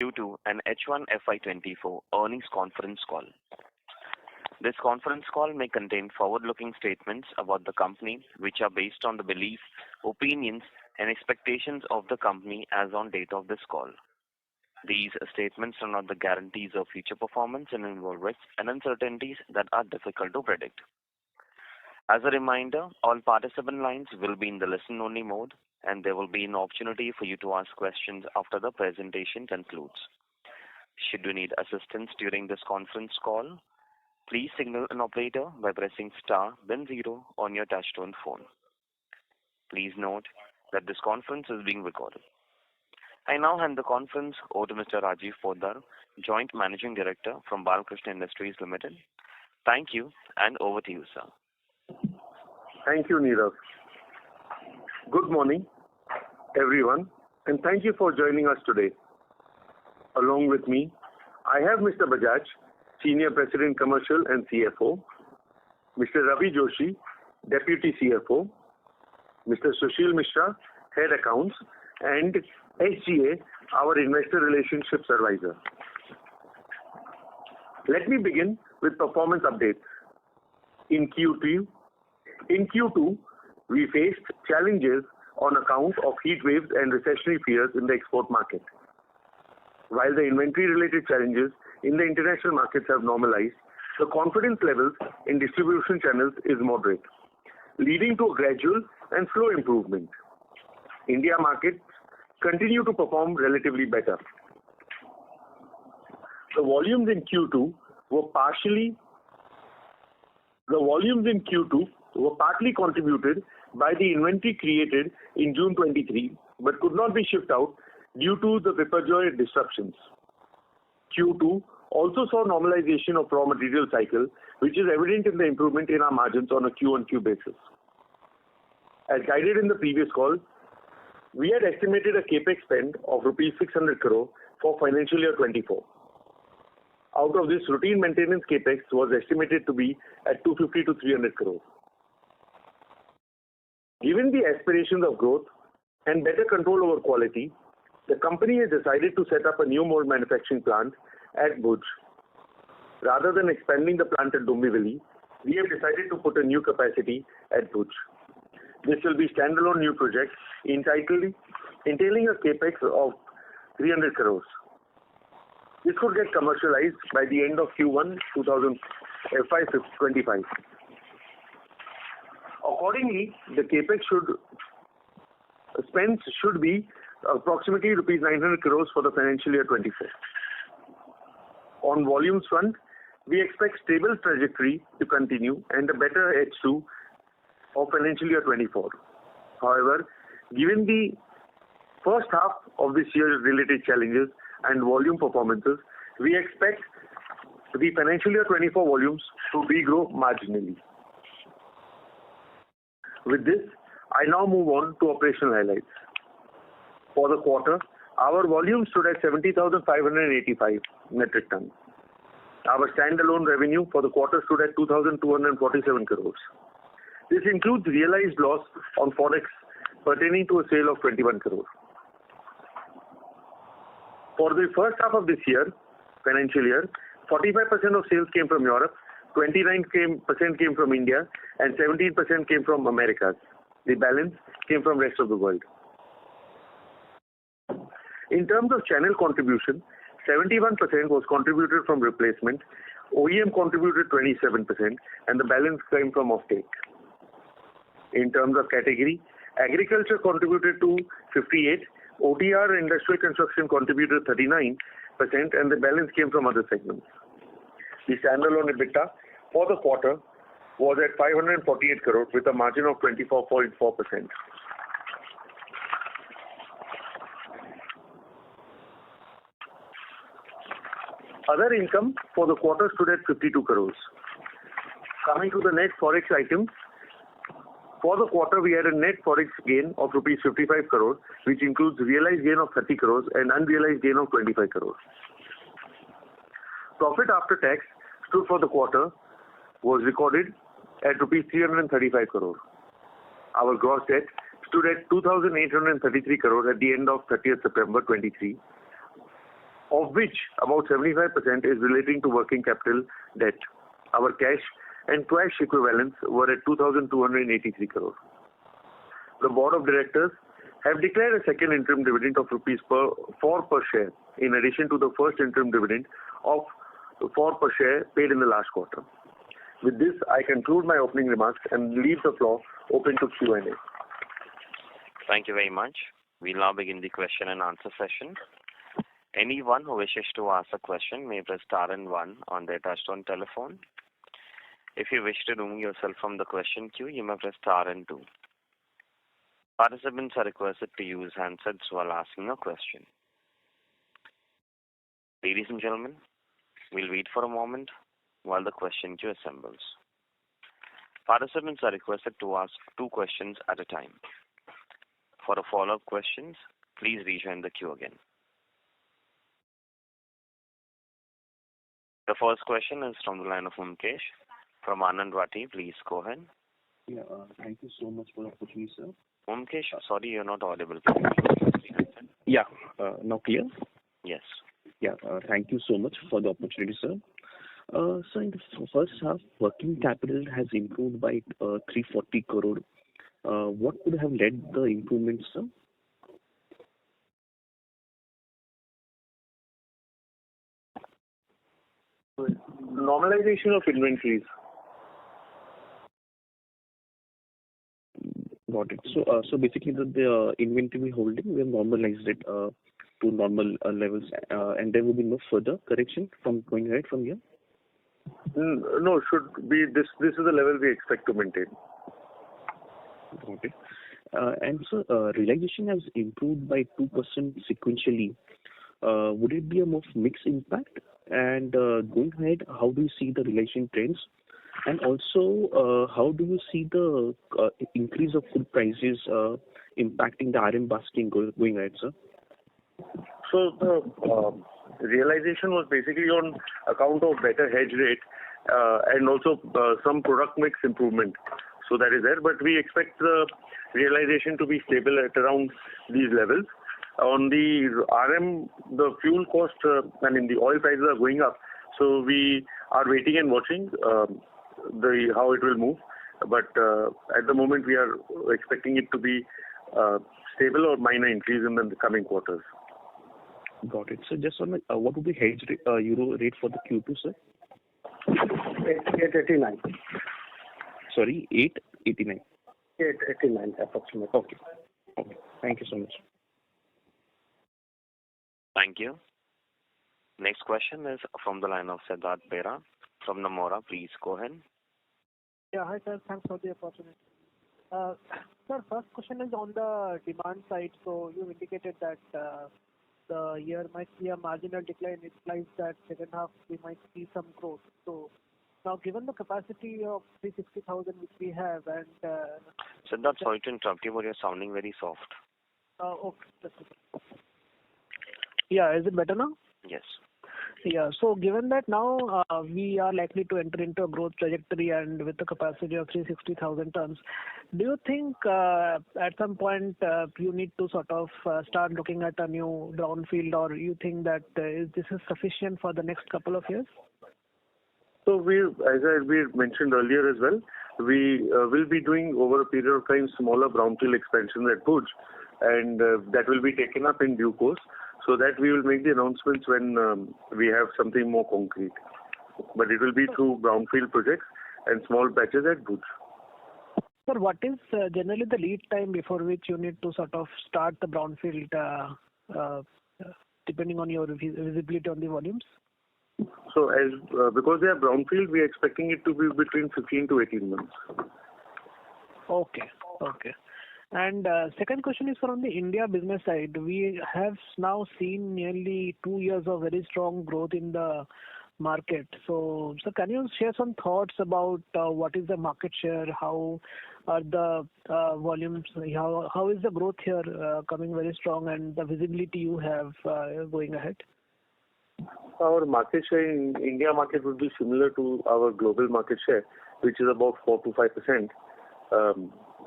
Q2 and H1FY24 earnings conference call. This conference call may contain forward-looking statements about the company, which are based on the beliefs, opinions, and expectations of the company as on date of this call. These statements are not the guarantees of future performance and involve risks and uncertainties that are difficult to predict. As a reminder, all participant lines will be in the listen-only mode, and there will be an opportunity for you to ask questions after the presentation concludes. Should you need assistance during this conference call, please signal an operator by pressing star then 0 on your touchtone phone. Please note that this conference is being recorded. I now hand the conference over to Mr. Rajiv Poddar, Joint Managing Director from Balkrishna Industries Limited. Thank you, and over to you, sir. Thank you, Neerav. Good morning, everyone, and thank you for joining us today. Along with me, I have Mr. Bajaj, Senior President Commercial and CFO, Mr. Ravi Joshi, Deputy CFO, Mr. Sushil Mishra, Head Accounts, and SGA, our Investor Relationships Advisor. Let me begin with performance updates. In Q2, we faced challenges on account of heat waves and recessionary fears in the export market. While the inventory-related challenges in the international markets have normalized, the confidence levels in distribution channels is moderate, leading to a gradual and slow improvement. India markets continue to perform relatively better. The volumes in Q2 were partly contributed by the inventory created in June 23, but could not be shipped out due to the Biparjoy disruptions. Q2 also saw normalization of raw material cycle, which is evident in the improvement in our margins on a Q-on-Q basis. As guided in the previous call, we had estimated a capex spend of rupees 600 crore for financial year 24. Out of this, routine maintenance capex was estimated to be at 250 to 300 crore. Given the aspirations of growth and better control over quality, the company has decided to set up a new mold manufacturing plant at Bhuj. Rather than expanding the plant at Dombivli, we have decided to put a new capacity at Bhuj. This will be standalone new project entailing a capex of 300 crores. This could get commercialized by the end of Q1 2025. Accordingly, the capex should be approximately rupees 900 crores for the financial year 24. On volumes front, we expect stable trajectory to continue and a better H2 of financial year 24. However, given the first half of this year's related challenges and volume performances, we expect the financial year 24 volumes to degrow marginally. With this, I now move on to operational highlights. For the quarter, our volume stood at 70,585 metric tons. Our standalone revenue for the quarter stood at 2,247 crores. This includes realized loss on forex pertaining to a sale of 21 crores. For the first half of this financial year, 45% of sales came from Europe, 29% came from India, and 17% came from Americas. The balance came from rest of the world. In terms of channel contribution, 71% was contributed from replacement, OEM contributed 27%, and the balance came from offtake. In terms of category, agriculture contributed to 58%, OTR and industrial construction contributed 39%, and the balance came from other segments. The standalone EBITDA for the quarter was at 548 crores with a margin of 24.4%. Other income for the quarter stood at 52 crores. Coming to the net forex items, for the quarter we had a net forex gain of rupees 55 crores, which includes realized gain of 30 crores and unrealized gain of 25 crores. Profit after tax stood for the quarter was recorded at rupees 335 crores. Our gross debt stood at 2,833 crores at the end of 30th September 23. of which about 75% is relating to working capital debt. Our cash and cash equivalents were at 2,283 crore. The Board of Directors have declared a second interim dividend of rupees 4 per share, in addition to the first interim dividend of 4 per share paid in the last quarter. With this, I conclude my opening remarks and leave the floor open to Q&A. Thank you very much. We'll now begin the question and answer session. Anyone who wishes to ask a question may press star and one on their touchtone telephone. If you wish to remove yourself from the question queue, you may press star and two. Participants are requested to use handsets while asking a question. Ladies and gentlemen, we'll wait for a moment while the question queue assembles. Participants are requested to ask 2 questions at a time. For a follow-up questions, please rejoin the queue again. The first question is from the line of Mukesh from Anand Rathi. Please go ahead. Yeah, thank you so much for the opportunity, sir. Mukesh, sorry, you're not audible. Yeah, now clear? Yes. Yeah, thank you so much for the opportunity, sir. So in the first half, working capital has improved by 340 crore. What would have led the improvement, sir? Normalization of inventories. Got it. So basically the inventory holding, we have normalized it to normal levels, and there will be no further correction from going ahead from here? No, should be this is the level we expect to maintain. Okay. And so realization has improved by 2% sequentially. Would it be a more mixed impact? And going ahead, how do you see the realization trends? And also, how do you see the increase of food prices impacting the RM basket going ahead, sir? So the realization was basically on account of better hedge rate and also some product mix improvement. So that is there, but we expect the realization to be stable at around these levels. On the RM, the fuel cost, the oil prices are going up. So we are waiting and watching how it will move. But at the moment, we are expecting it to be stable or minor increase in the coming quarters. Got it. So just on what would be hedge rate, euro rate for the Q2, sir? 889. Sorry, 889. 889 approximately. Okay. Thank you so much. Thank you. Next question is from the line of Siddharth Bera from Nomura. Please go ahead. Yeah, hi sir. Thanks for the opportunity. Sir, first question is on the demand side. So you indicated that the year might see a marginal decline. It implies that second half we might see some growth. So now, given the capacity of 360,000 which we have, and Siddharth, sorry to interrupt you, but you're sounding very soft. Okay. Yeah, is it better now? Yes. Yeah. So given that now we are likely to enter into a growth trajectory and with the capacity of 360,000 tons, do you think at some point you need to sort of start looking at a new brownfield, or you think that this is sufficient for the next couple of years? So we mentioned earlier as well, we will be doing over a period of time smaller brownfield expansions at Bhuj, and that will be taken up in due course. So that we will make the announcements when we have something more concrete. But it will be through brownfield projects and small batches at Bhuj. Sir, what is generally the lead time before which you need to sort of start the brownfield, depending on your visibility on the volumes? So because they are brownfield, we are expecting it to be between 15 to 18 months. Okay. And second question is from the India business side. We have now seen nearly 2 years of very strong growth in the market. So can you share some thoughts about what is the market share? How are the volumes? How is the growth here coming very strong, and the visibility you have going ahead? Our market share in India market would be similar to our global market share, which is about 4 to 5%.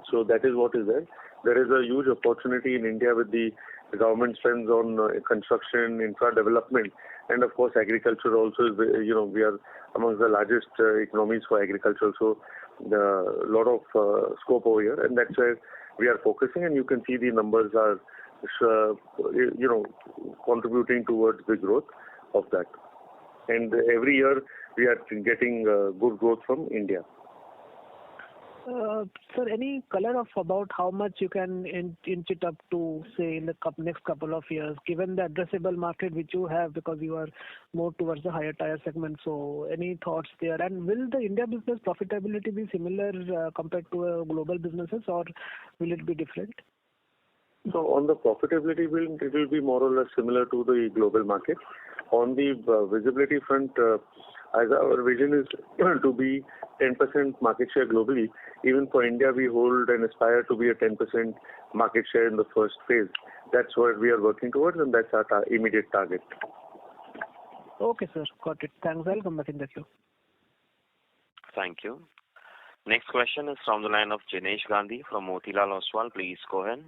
So that is what is there. There is a huge opportunity in India with the the government spends on construction, infra development, and of course agriculture also is, we are amongst the largest economies for agriculture. So a lot of scope over here, and that's where we are focusing, and you can see the numbers are, contributing towards the growth of that. And every year we are getting good growth from India. Sir, any color of about how much you can inch it up to, say, in the next couple of years, given the addressable market which you have, because you are more towards the higher tier segment. So any thoughts there? And will the India business profitability be similar compared to global businesses, or will it be different? So on the profitability, it will be more or less similar to the global market. On the visibility front, as our vision is to be 10% market share globally, even for India, we hold and aspire to be a 10% market share in the first phase. That's what we are working towards, and that's our immediate target. Okay, sir. Got it. Thanks. I'll come back in the queue. Thank you. Next question is from the line of Jinesh Gandhi from Motilal Oswal. Please go ahead.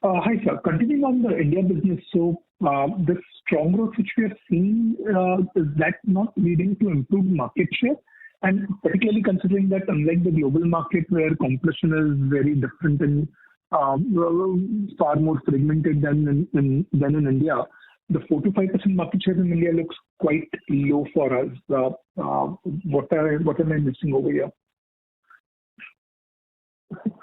Hi, sir. Continuing on the India business, so the strong growth which we are seeing, is that not leading to improved market share? And particularly considering that unlike the global market where competition is very different and far more fragmented than in India, the 4 to 5% market share in India looks quite low for us. What am I missing over here?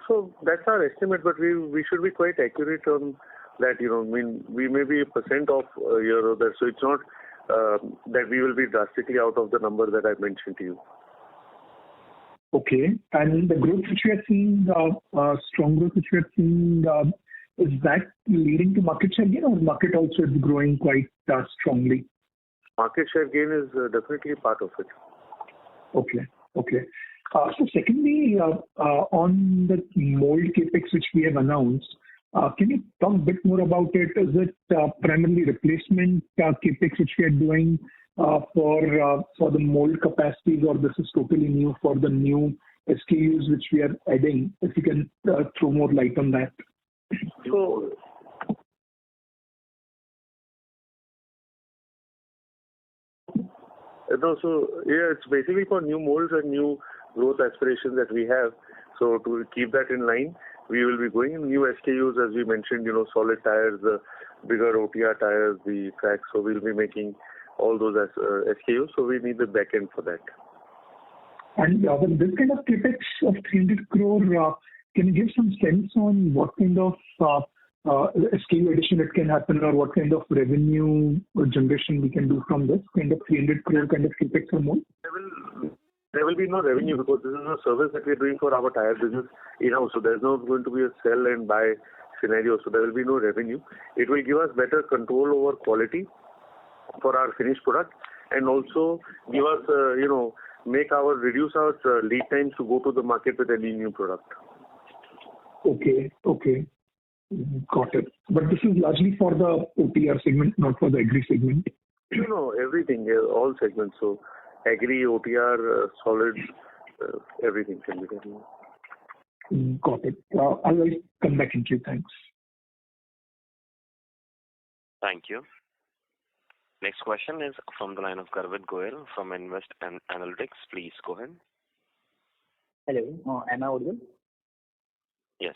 So that's our estimate, but we should be quite accurate on that. We may be 1% off here or there, so it's not that we will be drastically out of the number that I mentioned to you. Okay, and the growth which we are seeing, strong growth which we are seeing, is that leading to market share gain, or market also is growing quite strongly? Market share gain is definitely part of it. Okay. So secondly, on the mold capex which we have announced, can you talk a bit more about it? Is it primarily replacement capex which we are doing for the mold capacities, or this is totally new for the new SKUs which we are adding? If you can throw more light on that. So it's basically for new molds and new growth aspirations that we have. So to keep that in line, we will be going in new SKUs, as we mentioned, solid tires, the bigger OTR tires, the tracks. So we'll be making all those as SKUs. So we need the back end for that. And with this kind of capex of 300 crore, can you give some sense on what kind of SKU addition it can happen, or what kind of revenue generation we can do from this kind of 300 crore kind of capex or more? There will be no revenue, because this is a service that we're doing for our tire business in-house. So there's not going to be a sell and buy scenario. So there will be no revenue. It will give us better control over quality for our finished product, and also give us, reduce our lead times to go to the market with any new product. Okay. Got it. But this is largely for the OTR segment, not for the agri segment? Everything, all segments. So agri, OTR, solids, everything can be done. Got it. I will come back into you. Thanks. Thank you. Next question is from the line of Garvit Goyal from Invest and Analytics. Please go ahead. Hello. Am I audible? Yes.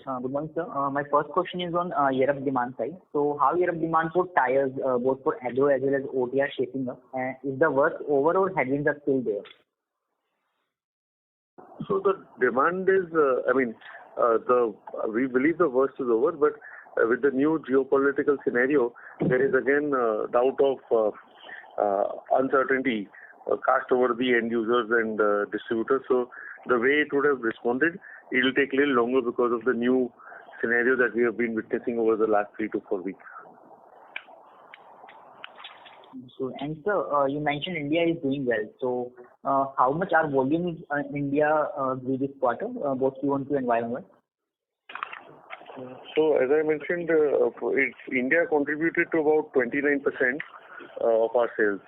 Good morning, sir. My first question is on Europe demand side. So how Europe demand for tires, both for agro as well as OTR, shaping up? Is the worst over, or headwinds are still there? So the demand is, we believe the worst is over, but with the new geopolitical scenario, there is again doubt of uncertainty cast over the end users and distributors. So the way it would have responded, it will take a little longer because of the new scenario that we have been witnessing over the last 3 to 4 weeks. So, and sir, you mentioned India is doing well. So how much are volumes in India grew this quarter, both Q1 and Y1? So as I mentioned, India contributed to about 29% of our sales.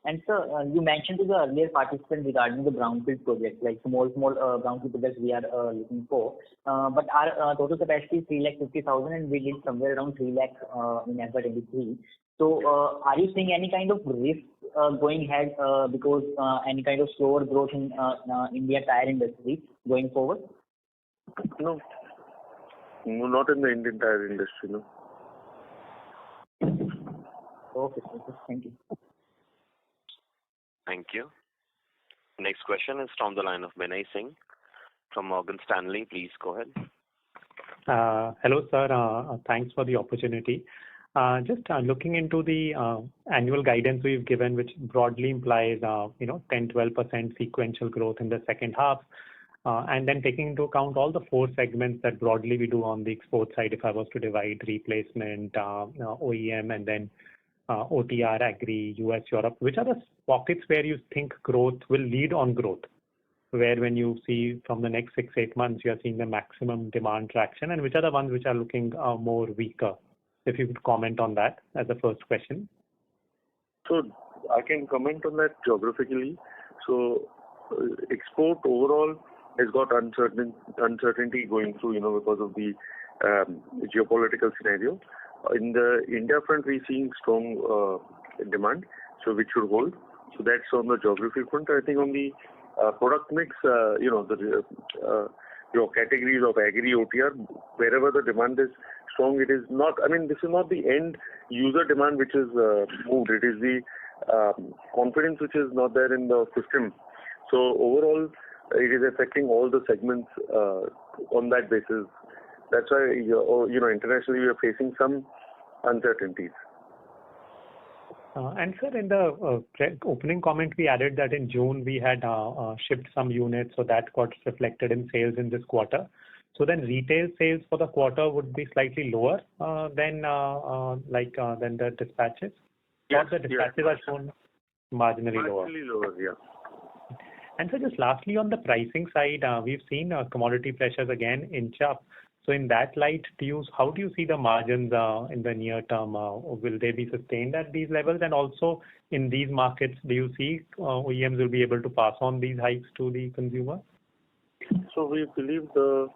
And sir, you mentioned to the earlier participant regarding the brownfield project, like small brownfield projects we are looking for. But our total capacity is 350,000 and we did somewhere around 3 lakh in FY23. So are you seeing any kind of risk going ahead because any kind of slower growth in India tire industry going forward? No, not in the Indian tire industry, no. Okay, sir. Thank you. Thank you. Next question is from the line of Binay Singh from Morgan Stanley. Please go ahead. Hello, sir. Thanks for the opportunity. Just looking into the annual guidance we've given, which broadly implies 10-12% sequential growth in the second half, and then taking into account all the 4 segments that broadly we do on the export side, if I was to divide replacement, OEM, and then OTR, Agri, US, Europe, which are the pockets where you think growth will lead on growth? Where when you see from the next 6-8 months, you are seeing the maximum demand traction, and which are the ones which are looking more weaker? If you could comment on that as the first question. So I can comment on that geographically. So export overall has got uncertainty going through, because of the geopolitical scenario. In the India front, we're seeing strong demand, so which should hold. So that's on the geography front. I think on the product mix, your categories of Agri, OTR, wherever the demand is strong, it is not, this is not the end user demand which is moved. It is the confidence which is not there in the system. So overall, it is affecting all the segments on that basis. That's why, internationally we are facing some uncertainties. And sir, in the opening comment, we added that in June we had shipped some units, so that got reflected in sales in this quarter. So then retail sales for the quarter would be slightly lower than the dispatches? Yes, the dispatches are shown marginally lower. Marginally lower, yeah. And so just lastly on the pricing side, we've seen commodity pressures again inch up. So in that light, how do you see the margins in the near term? Will they be sustained at these levels? And also in these markets, do you see OEMs will be able to pass on these hikes to the consumer? So we believe the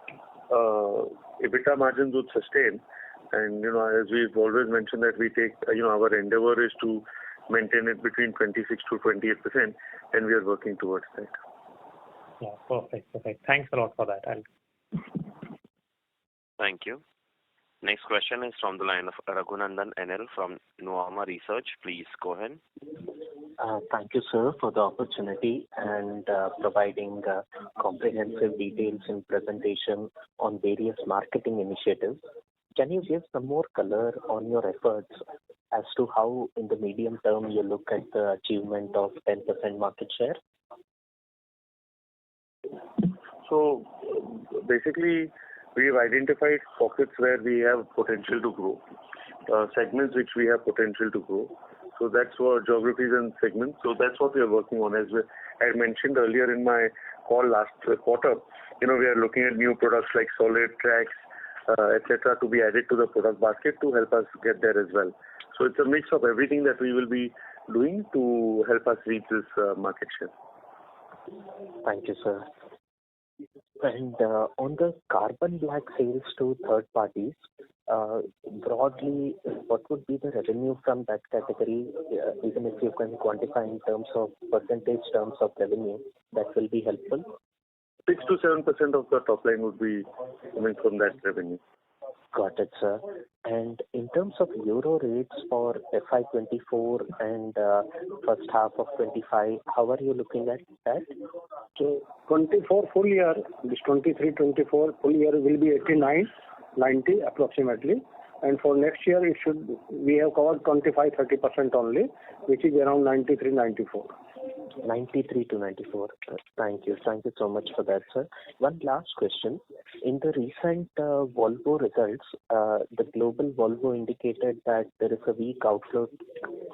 EBITDA margins would sustain. And, as we've always mentioned that we take, our endeavor is to maintain it between 26 to 28%, and we are working towards that. Yeah, perfect. Thanks a lot for that. Thank you. Next question is from the line of Raghunandan NL from Nuvama Research. Please go ahead. Thank you, sir, for the opportunity and providing comprehensive details in presentation on various marketing initiatives. Can you give some more color on your efforts as to how in the medium term you look at the achievement of 10% market share? So basically, we have identified pockets where we have potential to grow, segments which we have potential to grow. So that's for geographies and segments. So that's what we are working on. As I mentioned earlier in my call last quarter, we are looking at new products like solid tracks, etc., to be added to the product basket to help us get there as well. So it's a mix of everything that we will be doing to help us reach this market share. Thank you, sir. And on the carbon black sales to third parties, broadly, what would be the revenue from that category, even if you can quantify in terms of percentage terms of revenue, that will be helpful? 6 to 7% of the top line would be coming from that revenue. Got it, sir. And in terms of euro rates for FY24 and first half of 25, how are you looking at that? So 24 full year, this 23-24 full year will be 89-90 approximately. And for next year, we have covered 25-30% only, which is around 93-94. 93 to 94. Thank you so much for that, sir. One last question. In the recent Volvo results, the global Volvo indicated that there is a weak outlook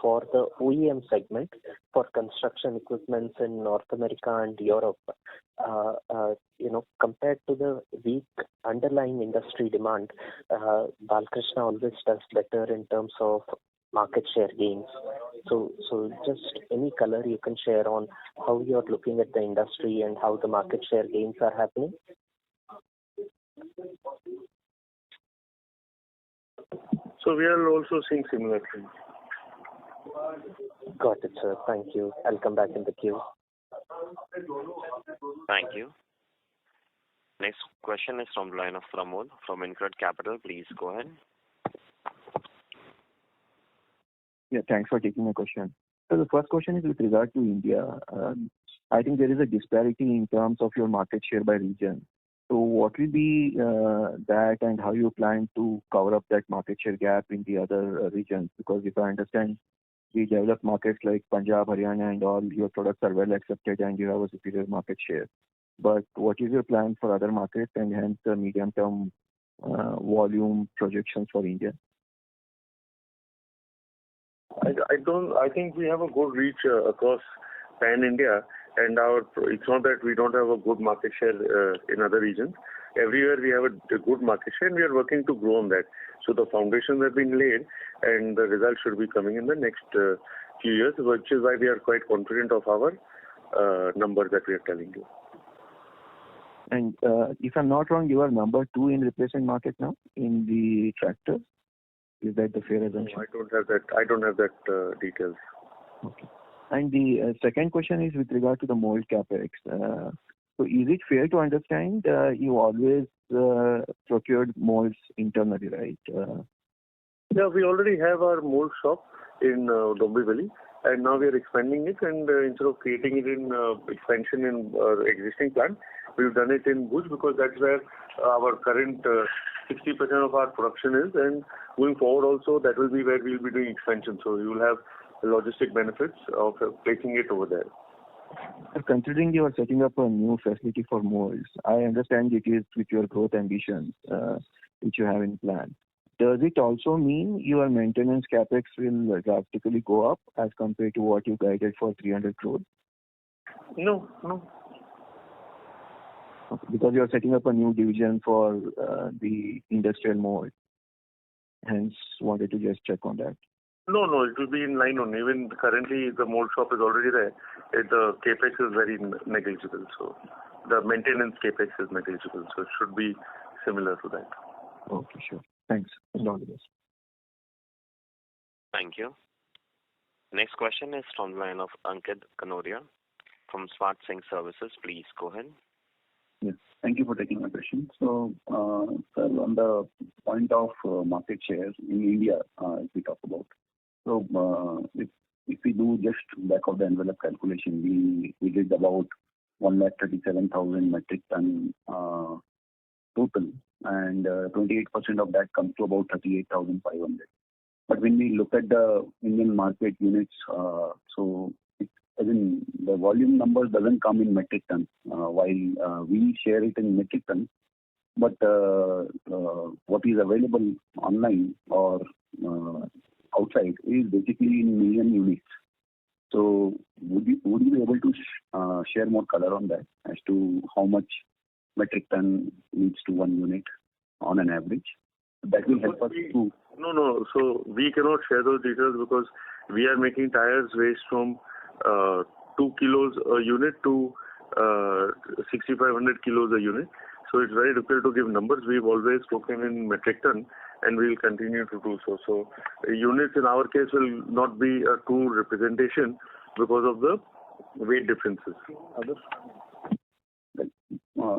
for the OEM segment for construction equipments in North America and Europe. Compared to the weak underlying industry demand, Balkrishna always does better in terms of market share gains. So just any color you can share on how you're looking at the industry and how the market share gains are happening? So we are also seeing similar things. Got it, sir. Thank you. I'll come back in the queue. Thank you. Next question is from the line of Pramod from InCred Capital. Please go ahead. Yeah, thanks for taking my question. So the first question is with regard to India. I think there is a disparity in terms of your market share by region. So what will be that, and how you plan to cover up that market share gap in the other regions? Because if I understand, the developed markets like Punjab, Haryana and all, your products are well accepted and you have a superior market share. But what is your plan for other markets and hence the medium-term volume projections for India? I think we have a good reach across pan India, and it's not that we don't have a good market share in other regions. Everywhere we have a good market share, and we are working to grow on that. So the foundations have been laid, and the results should be coming in the next few years, which is why we are quite confident of our numbers that we are telling you. And if I'm not wrong, you are number 2 in replacement market now in the tractors. Is that the fair assumption? No, I don't have that details. Okay. And the second question is with regard to the mold capex. So is it fair to understand you always procured molds internally, right? Yeah, we already have our mold shop in Dombivli, and now we are expanding it. And instead of creating it in expansion in our existing plant, we've done it in Bhuj because that's where our current 60% of our production is, and going forward also that will be where we'll be doing expansion. So we will have logistic benefits of placing it over there. Considering you are setting up a new facility for molds, I understand it is with your growth ambitions which you have in plan. Does it also mean your maintenance capex will drastically go up as compared to what you guided for 300 crores? No. Okay, because you are setting up a new division for the industrial mold. Hence, wanted to just check on that. No, it will be in line only. Even currently, the mold shop is already there. The capex is very negligible. So the maintenance capex is negligible. So it should be similar to that. Okay, sure. Thanks. And all the best. Thank you. Next question is from the line of Ankit Kanodia from Smart Sync Services. Please go ahead. Yes, thank you for taking my question. So, sir, on the point of market share in India, if we talk about, so if we do just back of the envelope calculation, we did about 137,000 metric ton total, and 28% of that comes to about 38,500. But when we look at the Indian market units, so as in the volume number doesn't come in metric ton, while we share it in metric ton. But what is available online or outside is basically in million units. So would you be able to share more color on that as to how much metric ton leads to one unit on an average? That will help us to. No. So we cannot share those details because we are making tires waste from 2 kilos a unit to 6,500 kilos a unit. So it's very difficult to give numbers. We've always spoken in metric ton, and we'll continue to do so. So units in our case will not be a true representation because of the weight differences. Others?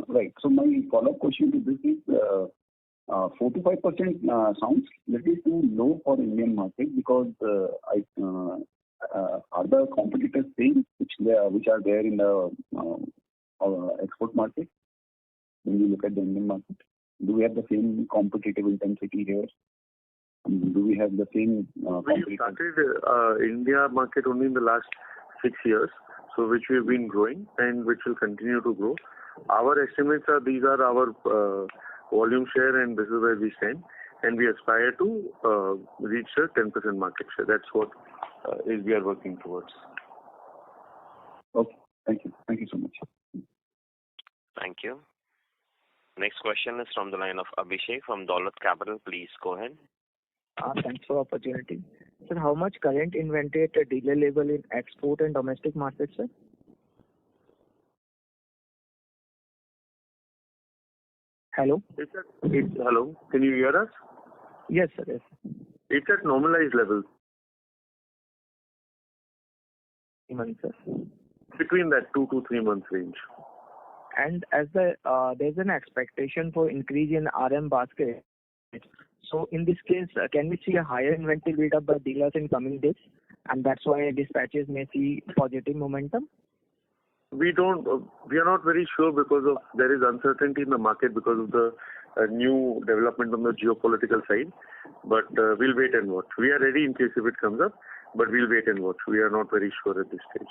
Right. So my follow-up question to this is 4 to 5% sounds little too low for Indian market because are the competitors same which are there in the export market? When you look at the Indian market, do we have the same competitive intensity here? Do we have the same? We started India market only in the last 6 years, so which we have been growing and which will continue to grow. Our estimates are these are our volume share, and this is where we stand, and we aspire to reach a 10% market share. That's what we are working towards. Okay, thank you. Thank you so much. Thank you. Next question is from the line of Abhishek from Dolat Capital. Please go ahead. Thanks for the opportunity. Sir, how much current inventory at a dealer level in export and domestic markets, sir? Hello? Hello, can you hear us? Yes, sir. Yes. It's at normalized levels. Months, sir. Between that 2 to 3 months range. And as there's an expectation for increase in RM basket, so in this case, can we see a higher inventory build up by dealers in coming days, and that's why dispatches may see positive momentum? We are not very sure because of there is uncertainty in the market because of the new development on the geopolitical side. But we'll wait and watch. We are ready in case if it comes up, but we'll wait and watch. We are not very sure at this stage.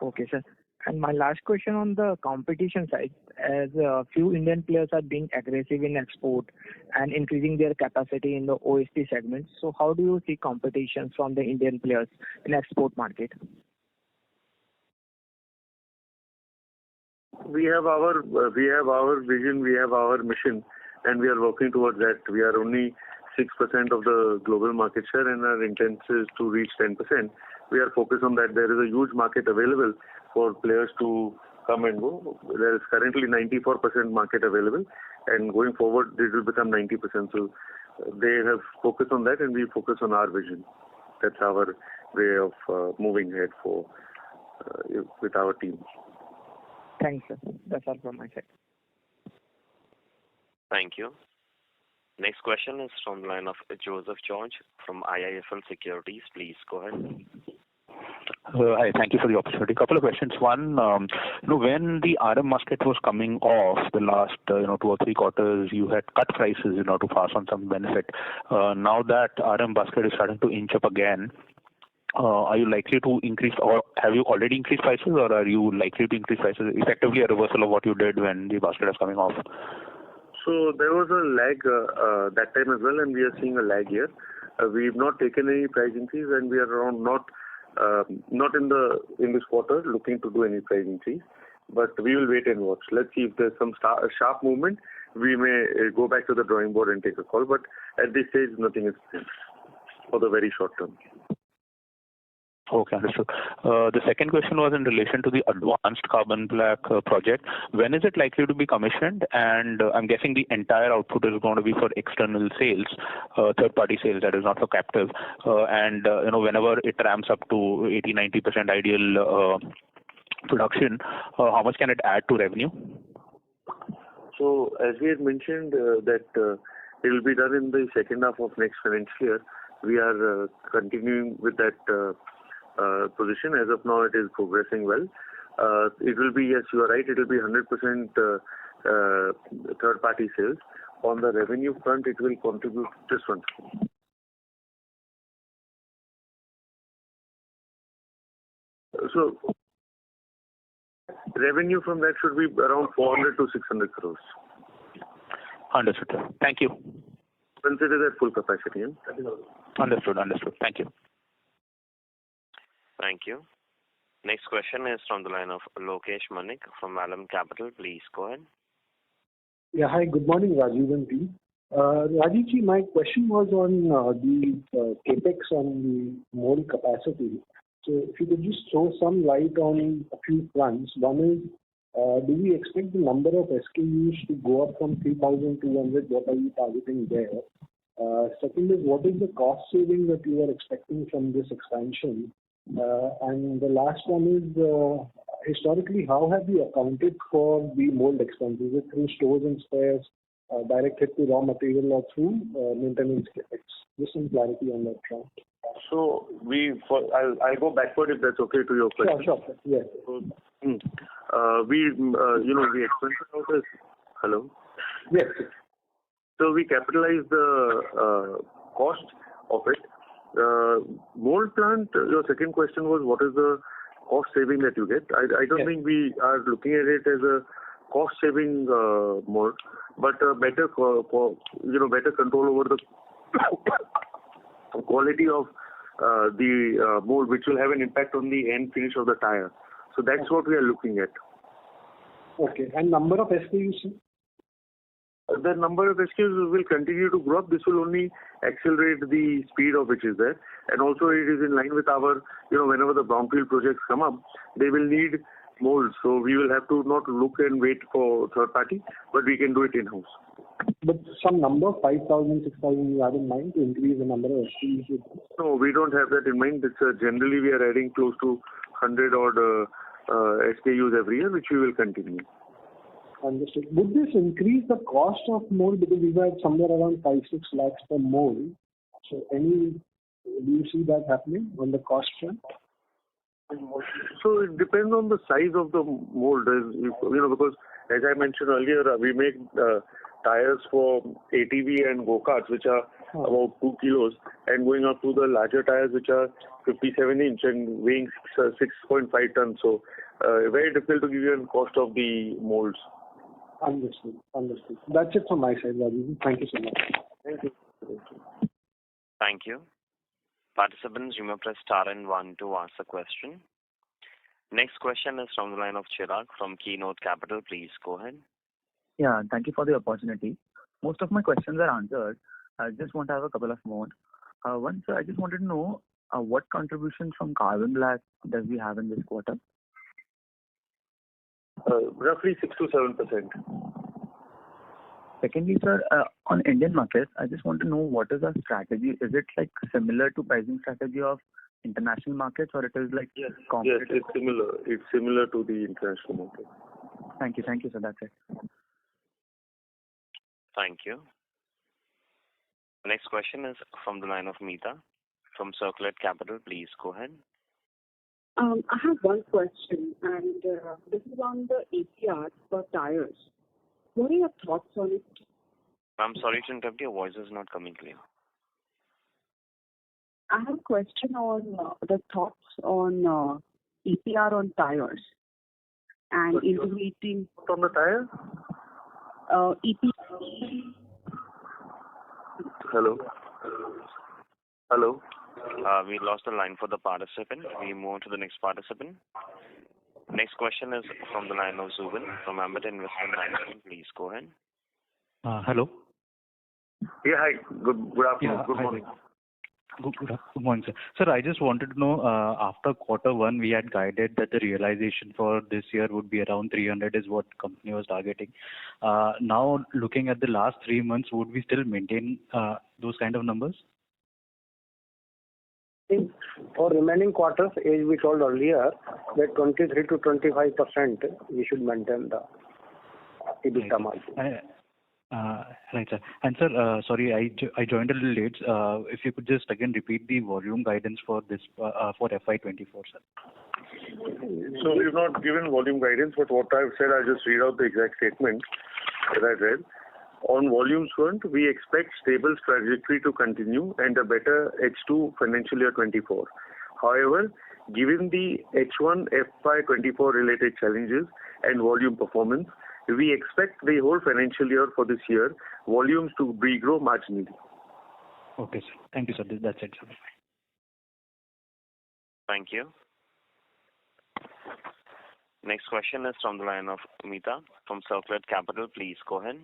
Okay, sir. And my last question on the competition side, as a few Indian players are being aggressive in export and increasing their capacity in the OST segment. So how do you see competition from the Indian players in export market? We have our vision, we have our mission, and we are working towards that. We are only 6% of the global market share, and our intent is to reach 10%. We are focused on that. There is a huge market available for players to come and go. There is currently 94% market available, and going forward, it will become 90%. So they have focused on that, and we focus on our vision. That's our way of moving ahead with our team. Thanks, sir. That's all from my side. Thank you. Next question is from the line of Joseph George from IIFL Securities. Please go ahead. Hi, thank you for the opportunity. Couple of questions. One, when the RM basket was coming off the last 2 or 3 quarters, you had cut prices to pass on some benefit. Now that RM basket is starting to inch up again, are you likely to increase, or have you already increased prices, or are you likely to increase prices, effectively a reversal of what you did when the basket was coming off? So there was a lag that time as well, and we are seeing a lag here. We've not taken any price increase, and we are around not in this quarter looking to do any price increase. But we will wait and watch. Let's see if there's some sharp movement. We may go back to the drawing board and take a call. But at this stage, nothing is planned for the very short term. Okay, understood. The second question was in relation to the advanced carbon black project. When is it likely to be commissioned? And I'm guessing the entire output is going to be for external sales, third-party sales, that is not for captive. And whenever it ramps up to 80-90% ideal production, how much can it add to revenue? So as we had mentioned that it will be done in the second half of next financial year. We are continuing with that position. As of now, it is progressing well. It will be, yes, you are right, it will be 100% third-party sales. On the revenue front, it will contribute just one. So revenue from that should be around 400 to 600 crores. Understood. Thank you. Consider that full capacity. Understood. Thank you. Thank you. Next question is from the line of Lokesh Manik from Vallum Capital. Please go ahead. Yeah, hi, good morning, Rajiv and team. Rajiv ji, my question was on the capex on the mold capacity. So if you could just throw some light on a few fronts. One is, do we expect the number of SKUs to go up from 3,200? What are you targeting there? Second is, what is the cost saving that you are expecting from this expansion? And the last one is, historically, how have you accounted for the mold expenses? Is it through stores and spares, direct hit to raw material, or through maintenance capex? Just some clarity on that front. So I'll go backward if that's okay to your question. Sure. Yes. We expensed out this. Hello. Yes. So we capitalize the cost of it. Mold plant, your second question was what is the cost saving that you get? I don't think we are looking at it as a cost saving mold, but better control over the quality of the mold, which will have an impact on the end finish of the tire. So that's what we are looking at. Okay. And number of SKUs? The number of SKUs will continue to grow up. This will only accelerate the speed of which is there. And also it is in line with our, whenever the brownfield projects come up, they will need molds. So we will have to not look and wait for third party, but we can do it in-house. But some number, 5,000, 6,000 you have in mind to increase the number of SKUs? No, we don't have that in mind. It's, generally we are adding close to 100 odd SKUs every year, which we will continue. Understood. Would this increase the cost of mold, because we were somewhere around 5-6 lakhs per mold? So do you see that happening on the cost front? So it depends on the size of the mold, because as I mentioned earlier, we make tires for ATV and go-karts, which are about 2 kilos, and going up to the larger tires, which are 57 inch and weighing 6.5 tons. So very difficult to give you a cost of the molds. Understood. That's it from my side, Rajeev. Thank you so much. Thank you. Thank you. Participants, you may press star and 1 to ask a question. Next question is from the line of Chirag from Keynote Capital. Please go ahead. Yeah, thank you for the opportunity. Most of my questions are answered. I just want to have a couple of more. One, sir, I just wanted to know what contribution from carbon black does we have in this quarter? Roughly 6 to 7%. Secondly, sir, on Indian markets, I just want to know what is our strategy. Is it like similar to pricing strategy of international markets, or it is like competitive? Yes, it's similar. It's similar to the international market. Thank you, sir. That's it. Thank you. Next question is from the line of Meeta from Circulate Capital. Please go ahead. I have one question, and this is on the APR for tires. What are your thoughts on it? I'm sorry to interrupt, your voice is not coming clear. I have a question on the thoughts on APR on tires and integrating. On the tire? EPR. Hello. We lost the line for the participant. We move on to the next participant. Next question is from the line of Zubin from Ambit Investment Management. Please go ahead. Hello. Yeah, hi. Good afternoon. Yeah, good morning. Good morning, sir. Sir, I just wanted to know, after Q1, we had guided that the realization for this year would be around 300 is what company was targeting. Now, looking at the last 3 months, would we still maintain those kind of numbers? For remaining quarters, as we told earlier, that 23 to 25% we should maintain the EBITDA margin. Right, sir. And sir, sorry, I joined a little late. If you could just again repeat the volume guidance for this for FY24, sir. So we've not given volume guidance, but what I've said, I'll just read out the exact statement that I read. On volumes front, we expect stable trajectory to continue and a better H2 financial year 24. However, given the H1 FY24 related challenges and volume performance, we expect the whole financial year for this year volumes to regrow marginally. Okay, sir. Thank you, sir. That's it, sir. Thank you. Next question is from the line of Meeta from Circulate Capital. Please go ahead.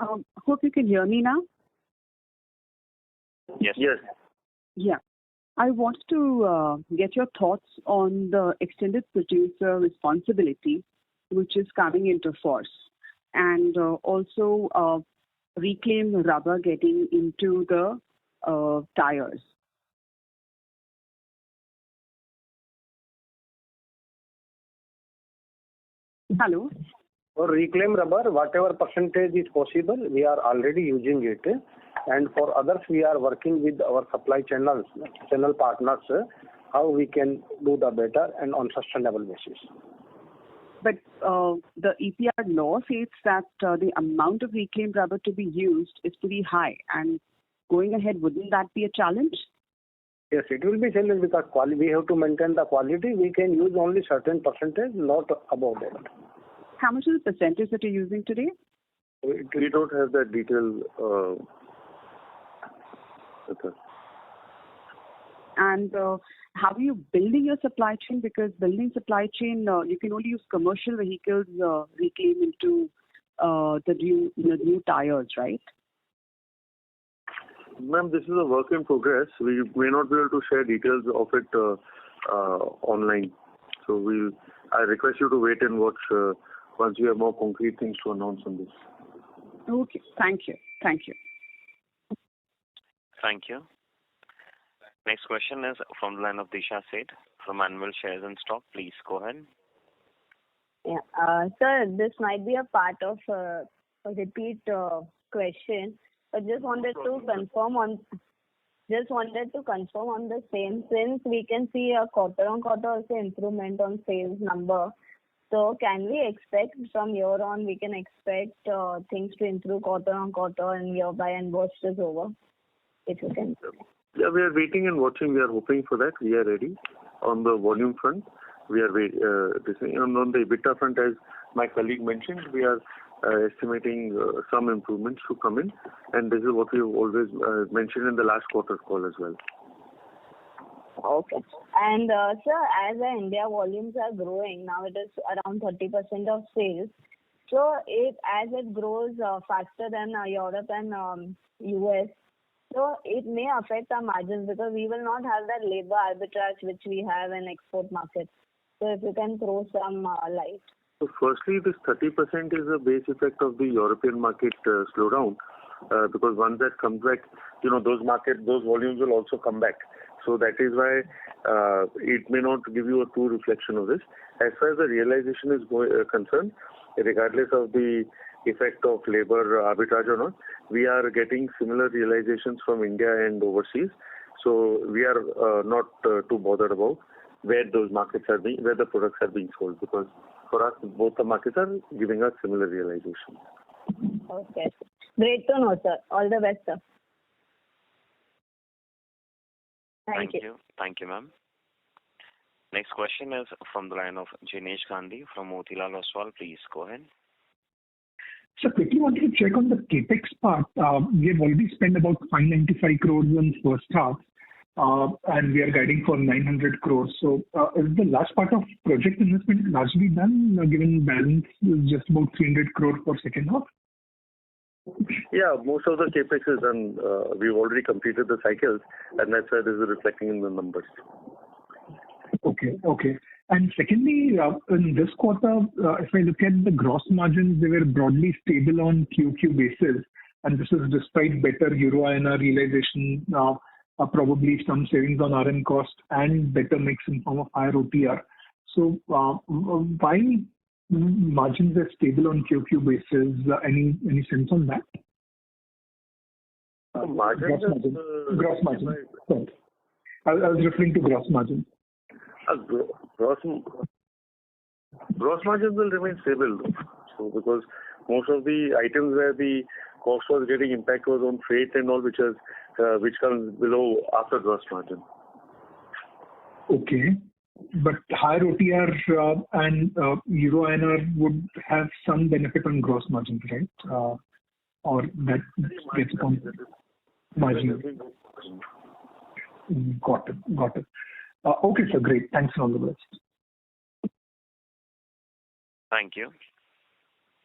Hope you can hear me now. Yes. Yeah. I want to get your thoughts on the extended producer responsibility, which is coming into force, and also reclaimed rubber getting into the tires. Hello? For reclaimed rubber, whatever percentage is possible, we are already using it. And for others, we are working with our supply channel partners, how we can do the better and on sustainable basis. But the EPR law says that the amount of reclaimed rubber to be used is pretty high. And going ahead, wouldn't that be a challenge? Yes, it will be challenge because we have to maintain the quality. We can use only certain percentage, not above that. How much is the percentage that you're using today? We don't have that detail. Okay. And how are you building your supply chain? Because building supply chain, you can only use commercial vehicles reclaim into the new tires, right? Ma'am, this is a work in progress. We may not be able to share details of it online. So I request you to wait and watch once we have more concrete things to announce on this. Okay. Thank you. Thank you. Next question is from the line of Disha Seth from Annual Shares and Stock. Please go ahead. Yeah. Sir, this might be a part of a repeat question, but just wanted to confirm on the same, since we can see a quarter-on-quarter also improvement on sales number. So can we expect from here on, we can expect things to improve quarter-on-quarter and year-by and worst is over? If you can. Yeah, we are waiting and watching. We are hoping for that. We are ready. On the volume front, we are on the EBITDA front, as my colleague mentioned, we are estimating some improvements to come in, and this is what we have always mentioned in the last quarter call as well. Okay. And sir, as India volumes are growing, now it is around 30% of sales. So as it grows faster than Europe and US, so it may affect our margins because we will not have that labor arbitrage which we have in export markets. So if you can throw some light. So firstly, this 30% is a base effect of the European market slowdown, because once that comes back, those volumes will also come back. So that is why it may not give you a true reflection of this. As far as the realization is concerned, regardless of the effect of labor arbitrage or not, we are getting similar realizations from India and overseas. So we are not too bothered about where the products are being sold, because for us, both the markets are giving us similar realization. Okay. Great to know, sir. All the best, sir. Thank you. Thank you, ma'am. Next question is from the line of Jinesh Gandhi from Motilal Oswal. Please go ahead. So quickly wanted to check on the capex part. We have already spent about 595 crores in first half, and we are guiding for 900 crores. So is the last part of project investment largely done, given balance is just about 300 crores for second half? Yeah, most of the capex is done. We've already completed the cycles, and that's why this is reflecting in the numbers. Okay. And secondly, in this quarter, if I look at the gross margins, they were broadly stable on QQ basis, and this is despite better Euro INR realization, probably some savings on RM cost and better mix in form of higher OTR. So why margins are stable on QQ basis? Any sense on that? Gross margin. Sorry. I was referring to gross margin. Gross margins will remain stable, so because most of the items where the cost was getting impact was on freight and all, which comes below after gross margin. Okay, but higher OTR and Euro INR would have some benefit on gross margin, right? Or that gets on margin. Got it. Okay, sir, great. Thanks and all the best. Thank you.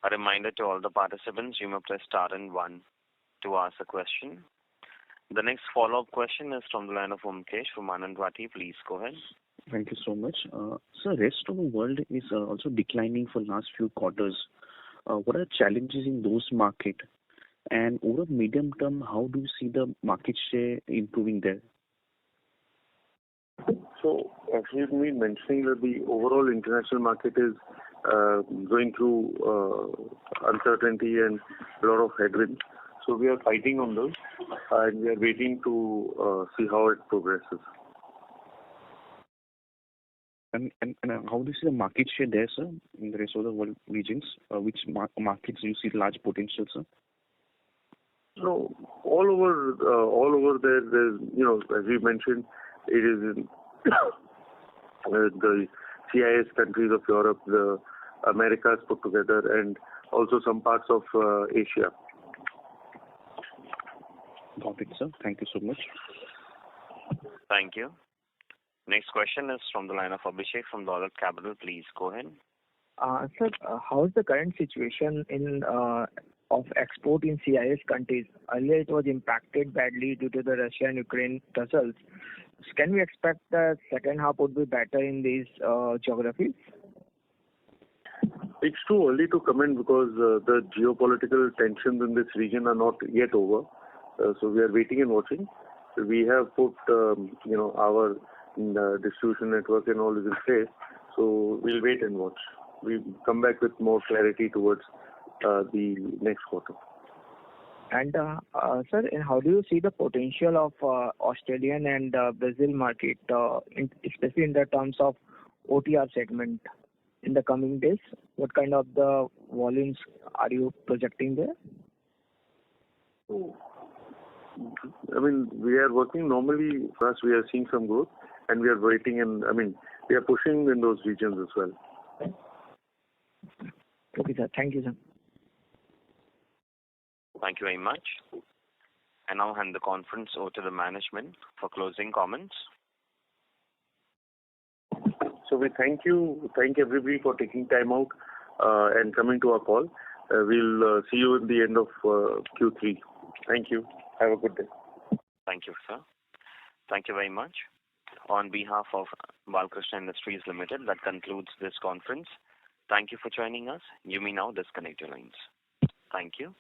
A reminder to all the participants, you may press star and 1 to ask a question. The next follow-up question is from the line of Umkesh from Anand Rathi. Please go ahead. Thank you so much. So rest of the world is also declining for last few quarters. What are the challenges in those markets? And over medium term, how do you see the market share improving there? So, as we've been mentioning, that the overall international market is going through uncertainty and a lot of headwinds. So we are fighting on those, and we are waiting to see how it progresses. And how do you see the market share there, sir, in the rest of the world regions? Which markets do you see large potential, sir? No, all over there's as we mentioned, it is in the CIS countries of Europe, the Americas put together, and also some parts of Asia. Got it, sir. Thank you so much. Thank you. Next question is from the line of Abhishek from Dolat Capital. Please go ahead. Sir, how is the current situation in of export in CIS countries? Earlier, it was impacted badly due to the Russia and Ukraine tussles. So can we expect the second half would be better in these geographies? It's too early to comment because the geopolitical tensions in this region are not yet over. So we are waiting and watching. We have put, our distribution network and all is in place. So we'll wait and watch. We'll come back with more clarity towards the next quarter. And sir, and how do you see the potential of Australian and Brazil market, especially in the terms of OTR segment in the coming days? What kind of the volumes are you projecting there? I mean, we are working normally. First, we are seeing some growth, and we are waiting, and we are pushing in those regions as well. Okay, sir. Thank you, sir. Thank you very much. I now hand the conference over to the management for closing comments. So we thank everybody for taking time out and coming to our call. We'll see you in the end of Q3. Thank you. Have a good day. Thank you, sir. Thank you very much. On behalf of Balkrishna Industries Limited, that concludes this conference. Thank you for joining us. You may now disconnect your lines. Thank you.